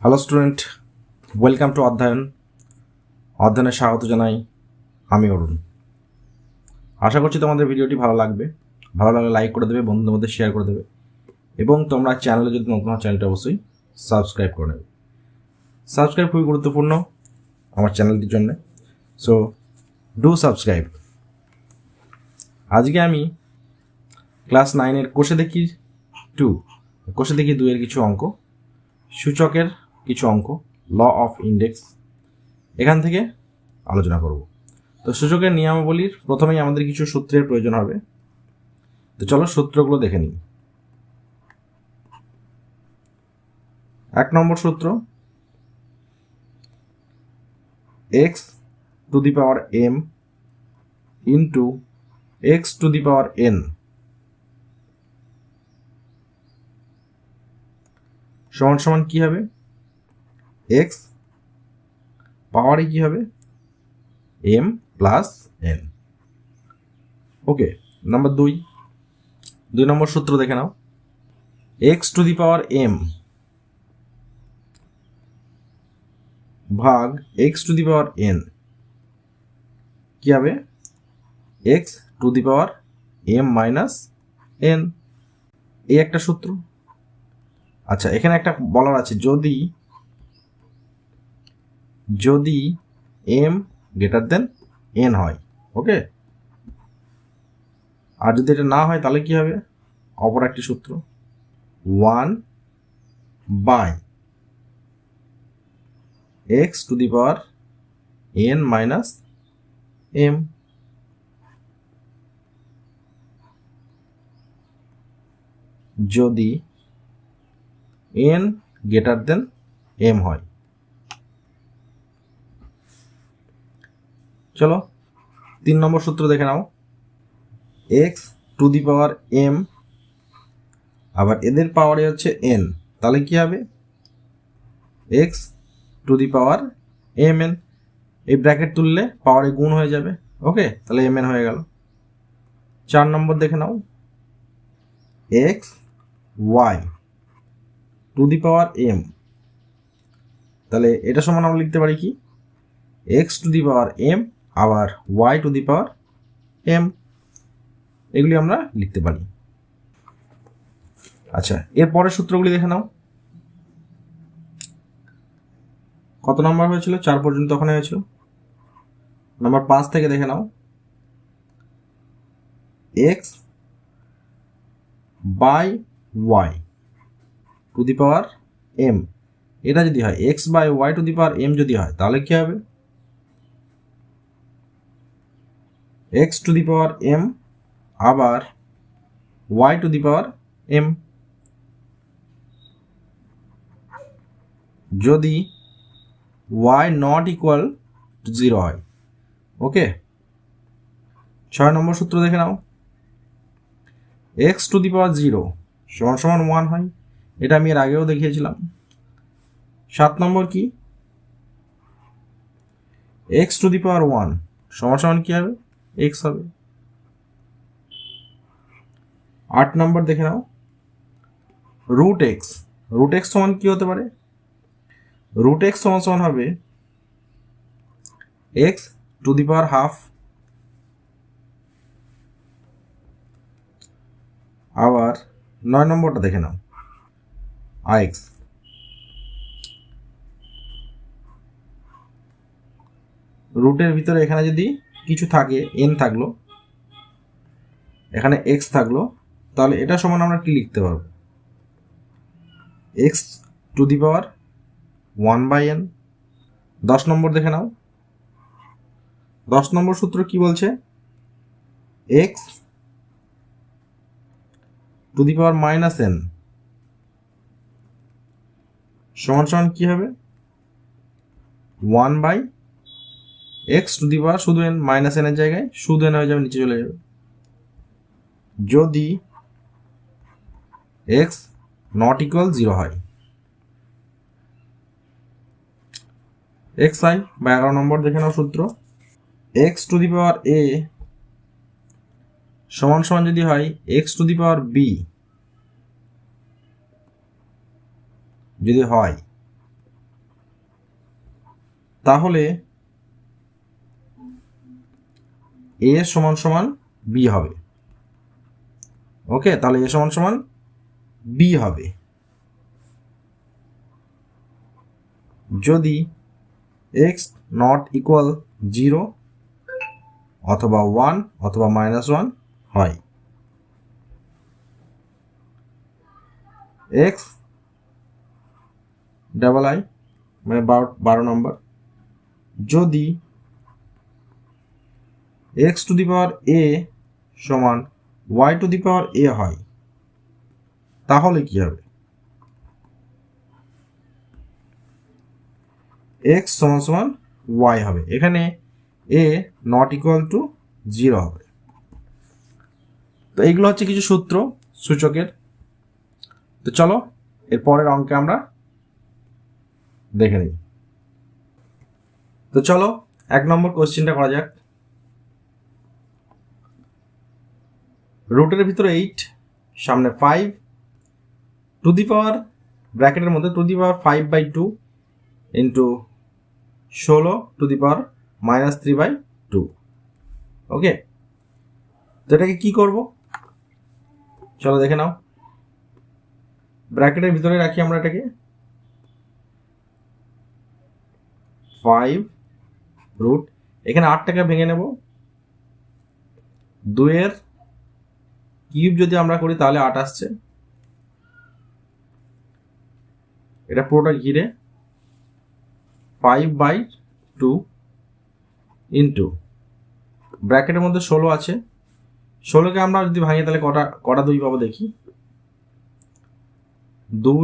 Hello student, welcome to অধ্যয়নে স্বাগত জানাই। আমি অরুণ। আশা করছি তোমাদের ভিডিওটি ভালো লাগবে। ভালো লাগলে লাইক করে দেবে, বন্ধুদের মধ্যে শেয়ার করে দেবে এবং তোমরা চ্যানেলে যদি নতুন হয় চ্যানেলটা অবশ্যই সাবস্ক্রাইব করে নেবে। সাবস্ক্রাইব খুবই গুরুত্বপূর্ণ আমার চ্যানেলটির জন্য, সো ডু সাবস্ক্রাইব। আজকে আমি ক্লাস 9-এর কোষে দেখি 2 এর কিছু অঙ্ক, সূচকের কিছু অঙ্ক, ল অফ ইন্ডেক্স, এখান থেকে আলোচনা করব। তো সূচকের নিয়মাবলীর প্রথমেই আমাদের কিছু সূত্রের প্রয়োজন হবে। তো চলো সূত্রগুলো দেখে নিই। 1 নম্বর সূত্র, x to the power m into x to the power n সমান সমান কি হবে? x পাওয়ারে কি হবে? m plus n। ওকে, নাম্বার 2 নম্বর সূত্র দেখে নাও। x to the power m ভাগ x to the power n কি হবে? x to the power m minus n। এই একটা সূত্র। আচ্ছা, এখানে একটা বলার আছে, যদি m গ্রেটার দেন n হয়, ওকে। আর যদি এটা না হয় তাহলে কি হবে? অপর একটি সূত্র, 1 by x to the power n minus m। যদি n গ্রেটার দেন m হয়। চলো 3 নম্বর সূত্র দেখে নাও। x to the power m, আবার এদের পাওয়ারে হচ্ছে n, তাহলে কি হবে? x to the power mn। এই ব্র্যাকেট তুললে পাওয়ারে গুণ হয়ে যাবে, ওকে, তাহলে mn হয়ে গেল। 4 নম্বর দেখে নাও। x y to the power m, তাহলে এটা সমান আমরা লিখতে পারি কি? x to the power m আবার y to the power m, এগুলি আমরা লিখতে পারি। আচ্ছা, এর পরের সূত্রগুলি দেখে নাও। কত নম্বর হয়েছিল? 4 পর্যন্ত ওখানে হয়েছিল। নাম্বার 5 থেকে দেখে নাও। x by y to the power m, এটা যদি হয় x by y to the power m যদি হয়, তাহলে কি হবে? x to the power m আবার y to the power m। যদি y নট ইকুয়াল টু 0 হয়, ওকে। 6 নম্বর সূত্র দেখে নাও। x টু দি পাওয়ার 0 সমান সমান 1 হয়, এটা আমি এর আগেও দেখিয়েছিলাম। 7 নম্বর কি? x টু দি পাওয়ার 1 সমান সমান কি হবে? x হবে। 8 নম্বর দেখে নাও। রুট x সমান কি হতে পারে? রুট x সমান সমান হবে x to the power half. আবার 9 নম্বরটা দেখে নাও, ax। রুটের ভিতরে এখানে যদি কিছু থাকে, n থাকলো, এখানে x থাকলো, তাহলে এটা সমান আমরা কি লিখতে পারবো? x to the power 1 by n। 10 number দেখে নাও। 10 নম্বর সূত্র কি বলছে? x to the power minus n সমান সমান কি হবে? 1 by x to the power শুধু n, মাইনাস n এর জায়গায় শুধু n হয়ে যাবে, নিচে চলে যাবে। যদি x নট ইকুয়াল 0 হয়, xi বা 11 নম্বর দেখে নাও সূত্র। x to the power a সমান সমান যদি হয় x to the power b, যদি হয় তাহলে a সমান সমান b হবে। ওকে, তাহলে a সমান সমান b হবে যদি x নট ইকুয়াল 0 অথবা 1 অথবা -1 হয়। x ডাবল আই মানে 12 নম্বর, যদি x to the power a সমান y to the power a হয়, তাহলে কি হবে? x সমান সমান y হবে। এখানে a নট ইকুয়াল টু 0 হবে। তো এইগুলো হচ্ছে কিছু সূত্র সূচকের। তো চলো এর পরের অঙ্কে আমরা দেখে নিই। তো চলো 1 নম্বর কোশ্চেনটা করা যাক। রুটের ভিতরে 8, সামনে 5, টু দি পাওয়ার ব্র্যাকেটের মধ্যে to the power 5/2 into 16 to the power -3/2। Okay, তো এটাকে কি করব চলো দেখে নাও। ব্র্যাকেটের ভিতরে রাখি আমরা এটাকে 5 রুট, এখানে 8টাকে ভেঙে নেব। 2 এর কিউব যদি আমরা করি তাহলে 8 আসছে। এটা পুরোটা ঘিরে 5/2 ইন্টু ব্র্যাকেটের মধ্যে 16 আছে। 16কে আমরা যদি ভাঙি তাহলে কটা 2 পাবো দেখি। 2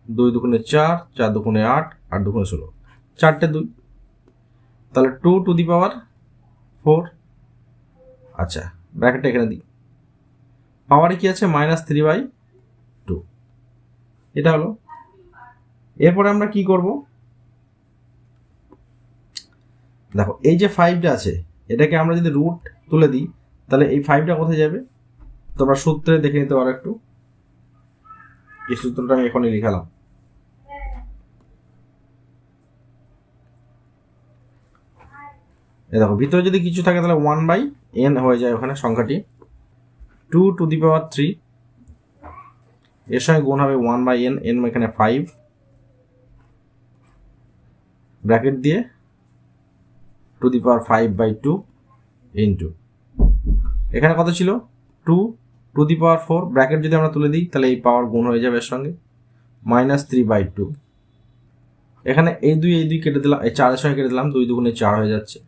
2 দুগুণে 4, 4 দুগুণে 8, 8 দুগুণে 16, 4টে 2, তাহলে 2 টু দি পাওয়ার 4। আচ্ছা, ব্র্যাকেটটা এখানে দিই। পাওয়ারে কি আছে -3/2, এটা হলো। এরপরে আমরা কি করব দেখো, এই যে 5টা আছে এটাকে আমরা যদি রুট তুলে দিই তাহলে এই 5টা কোথায় যাবে তোমরা সূত্রে দেখে নিতে পারো একটু। এই সূত্রটা আমি এখনই লিখালাম। দেখো ভিতরে যদি কিছু থাকে তাহলে 1/n হয়ে যায় ওখানে সংখ্যাটি। 2 টু দি পাওয়ার 3 এর সঙ্গে গুণ হবে 1/n, n এখানে 5, ব্র্যাকেট দিয়ে টু দি পাওয়ার 5/2 ইন্টু এখানে কত ছিল 2 টু দি পাওয়ার 4, ব্র্যাকেট যদি আমরা তুলে দিই তাহলে এই পাওয়ার গুণ হয়ে যাবে এর সঙ্গে -3/2। এখানে এই 2 কেটে দিলাম, এই 4 এর সঙ্গে কেটে দিলাম, 2 দুগুণে 4 হয়ে যাচ্ছে।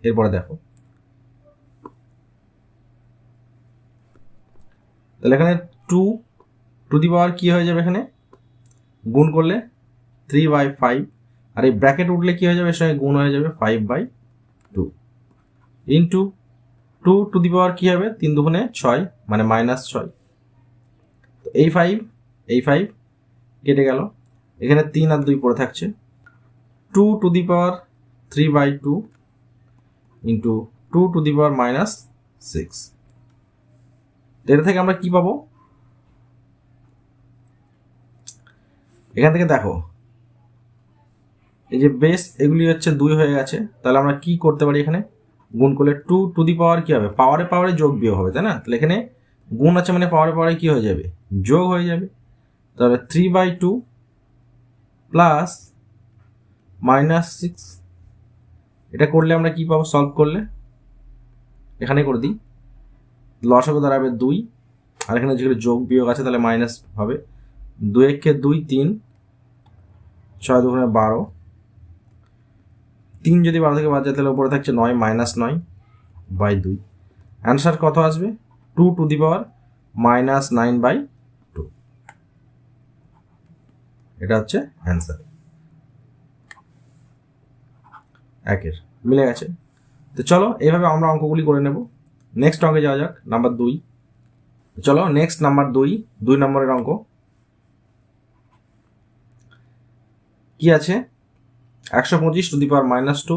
এরপরে দেখো তাহলে এখানে 2 টু দি পাওয়ার কি হয়ে যাবে, এখানে গুণ করলে 3/5, আর এই ব্র্যাকেট উঠলে কি হয়ে যাবে, এর সঙ্গে গুণ হয়ে যাবে 5/2 ইন্টু 2 টু দি পাওয়ার কি হবে 3 দুগুণে 6 মানে -6। তো এই 5 কেটে গেল, এখানে 3 আর 2 পড়ে থাকছে। 2 to the power 3/2 into 2 to the power -6। এটা থেকে আমরা কি পাবো, এখান থেকে দেখো এই যে বেস এগুলি হচ্ছে 2 হয়ে গেছে, তাহলে আমরা কি করতে পারি, এখানে গুণ করলে 2 টু দি পাওয়ার কি হবে, পাওয়ারে যোগ বিয়োগ হবে, তাই না? তাহলে এখানে গুণ আছে মানে পাওয়ারে কি হয়ে যাবে, যোগ হয়ে যাবে। তাহলে 3/2 প্লাস -6, এটা করলে আমরা কি পাবো, সলভ করলে এখানে করে দিই, লসাগু দাঁড়াবে 2, আর এখানে যেগুলো যোগ বিয়োগ আছে তাহলে মাইনাস হবে। 2 একে 2 3, 6 দুগুণে 12, 3 যদি 12 থেকে বাদ যায় তাহলে উপরে থাকছে 9 -9/2। অ্যান্সার কত আসবে, 2 টু দি পাওয়ার -9/2। এটা হচ্ছে অ্যান্সার। একের মিলে গেছে। তো চলো এইভাবে আমরা অঙ্কগুলি করে নেব। নেক্সট অঙ্কে যাওয়া যাক, নাম্বার 2। চলো নেক্সট নাম্বার 2 নম্বরের অঙ্ক কি আছে, 125 to the power -2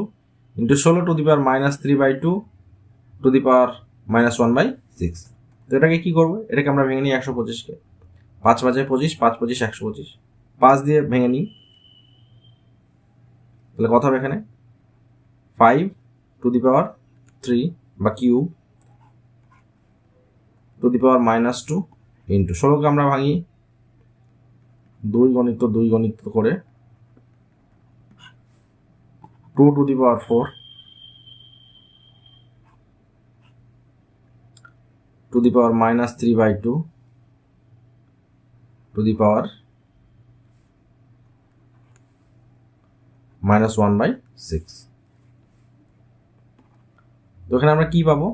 into 16 to the power -3/2 to the power -1/6। তো এটাকে কি করবো, এটাকে আমরা ভেঙে নিই 125কে, 5 5 25, 5 25 125, 5 দিয়ে ভেঙে নিই, তাহলে কত হবে এখানে 5 টু দি পাওয়ার 3 বা cube to the power -2 into 16কে আমরা ভাঙি 2 গণিত করে 2 to the power 4 to the power -3/2 to the power -1/6। তো এখানে আমরা কি পাবো?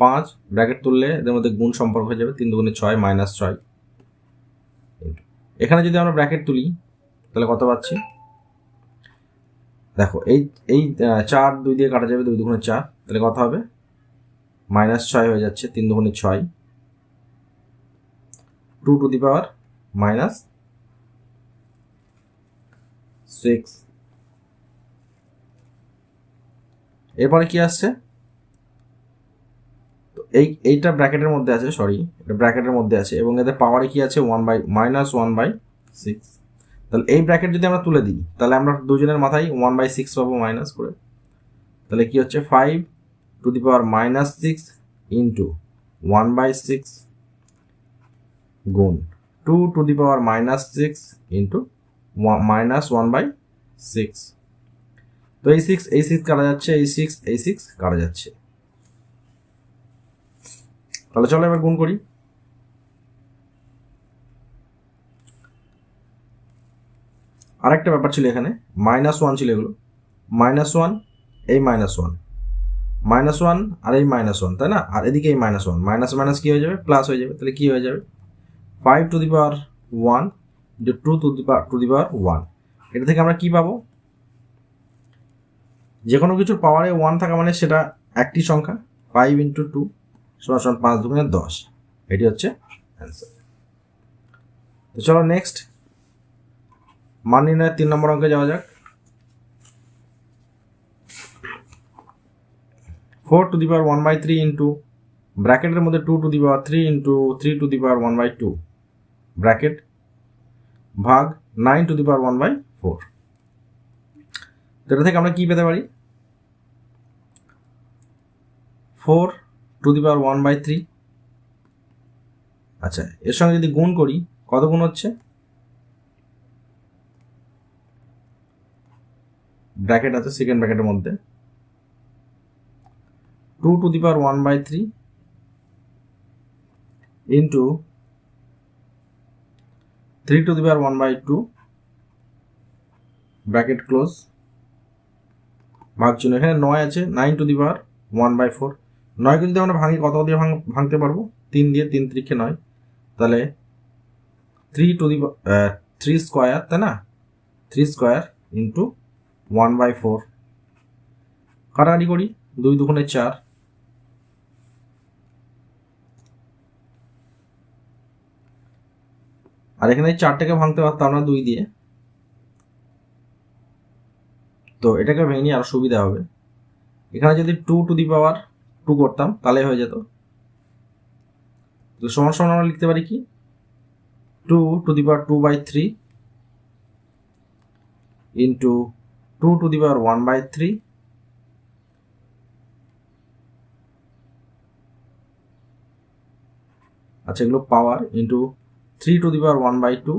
5 ব্র্যাকেট তুললে এদের মধ্যে গুণ সম্পর্ক হয়ে যাবে, 3 দুগুণে 6 -6। এখানে যদি আমরা ব্র্যাকেট তুলি তাহলে কত পাচ্ছি? দেখো এই 4 2 দিয়ে কাটা যাবে, 2 দুগুণে 4, তাহলে কত হবে? -6 হয়ে যাচ্ছে, 3 দুগুণে 6, 2 টু দি পাওয়ার -6। এরপরে কি আসছে? তো এইটা ব্র্যাকেটের মধ্যে আছে, এটা ব্র্যাকেটের মধ্যে আছে এবং এদের পাওয়ারে কি আছে? -1/6। তাহলে এই ব্র্যাকেট যদি আমরা তুলে দিই তাহলে আমরা দুজনের মাথায় 1/6 পাবো মাইনাস করে। তাহলে কি হচ্ছে? 5 টু দি পাওয়ার -6 ইন্টু 1/6 গুণ 2 টু দি পাওয়ার -6 ইন্টু -1/6। তো এই 6 কাটা যাচ্ছে, এই 6 কাটা যাচ্ছে। তাহলে চলো এবার গুণ করি। আরেকটা ব্যাপার ছিল, এখানে -1 ছিল, এগুলো -1, এই -1 আর এই -1, তাই না? আর এদিকে এই -1 মাইনাস কি হয়ে যাবে? প্লাস হয়ে যাবে। তাহলে কি হয়ে যাবে? 5 to the power 1 into 2 to the power 1। এটা থেকে আমরা কি পাবো? যে কোনো কিছুর পাওয়ারে 1 থাকা মানে সেটা একটি সংখ্যা। 5 ইন্টু 2 = 5 দুগুণে 10। এটি হচ্ছে অ্যান্সার। তো চলো নেক্সট মান নির্ণয়ের 3 নম্বর অঙ্কে যাওয়া যাক। 4 টু দি পাওয়ার 1/3 ইন্টু ব্র্যাকেটের মধ্যে 2 to the power 3 into 3 two the power 1/2 bracket ভাগ 9 টু দি পাওয়ার 1/4। তো এটা থেকে আমরা কি পেতে পারি? 4 টু দি পাওয়ার 1/3। আচ্ছা, এর সঙ্গে যদি গুণ করি কত গুণ হচ্ছে? ব্র্যাকেট আছে সেকেন্ড ব্র্যাকেটের মধ্যে 2 to the power 1/3 into 3 two the power 1/2 bracket close ভাগ চিহ্ন। এখানে 9 আছে, 9 টু দি পাওয়ার 1/4। 9কে যদি আমরা ভাঙি কত দিয়ে ভাঙতে পারবো? 3 দিয়ে, 3 3 9। তাহলে 3 টু দি 3 স্কোয়ার, তাই না? 3 স্কোয়ার ইন্টু 1/4। কাটাকাটি করি, 2 দুগুণে 4, আর এখানে 4টাকে ভাঙতে পারতাম না 2 দিয়ে, তো এটাকে ভেঙে নিয়ে আরো সুবিধা হবে। এখানে যদি 2 টু দি পাওয়ার 2 করতাম তাহলে হয়ে যেত। তো সমান সমান আমরা লিখতে পারি কি? 2 to the power 2/3 into 2 to the power 1/3 আচ্ছা, এগুলো পাওয়ার ইন্টু 3 টু দি পাওয়ার 1/2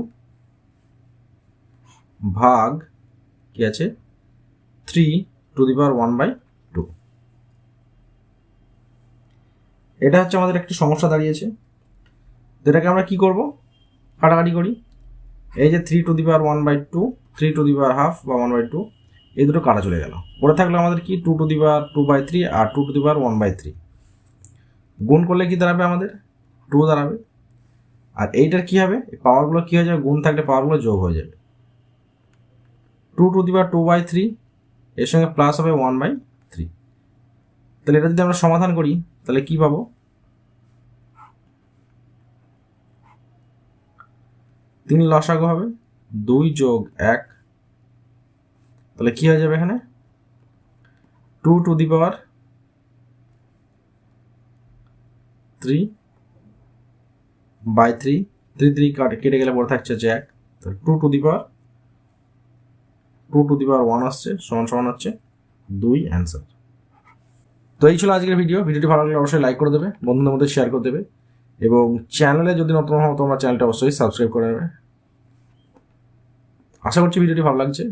ভাগ কি আছে? 3 টু দি পাওয়ার 1/2। এটা হচ্ছে আমাদের একটি সমস্যা দাঁড়িয়েছে। এটাকে আমরা কি করব? কাটাকাটি করি। এই যে 3 two the power 1/2, 3 two the power half বা 1/2, এই দুটো কাটা চলে গেল। পরে থাকলো আমাদের কি? 2 to the power 2/3 R 2 to the power 1/3। গুণ করলে কি দাঁড়াবে? আমাদের 2 দাঁড়াবে। আর এইটার কি হবে? পাওয়ারগুলো কি হয়ে যাবে? গুণ থাকলে পাওয়ারগুলো যোগ হয়ে যাবে। 2 টু দি পাওয়ার 2/3 এর সঙ্গে প্লাস হবে 1/3। তাহলে এটা যদি আমরা সমাধান করি তাহলে কি পাবো? 3 লসাগু হবে 2 যোগ 1, তাহলে কি হয়ে যাবে? এখানে 2 টু দি পাওয়ার 3/3, 3 কেটে গেলে পরে থাকছে 1, তাহলে 2 টু দি পাওয়ার 1 আসছে, সমান সমান হচ্ছে 2 অ্যান্সার। তো এই ছিল আজকের ভিডিওটি ভালো লাগলে অবশ্যই লাইক করে দেবে, বন্ধুদের মধ্যে শেয়ার করে দেবে, এবং চ্যানেলে যদি নতুন হও তোমরা চ্যানেলটা অবশ্যই সাবস্ক্রাইব করে নেবে। আশা করছি ভিডিওটি ভালো লাগছে।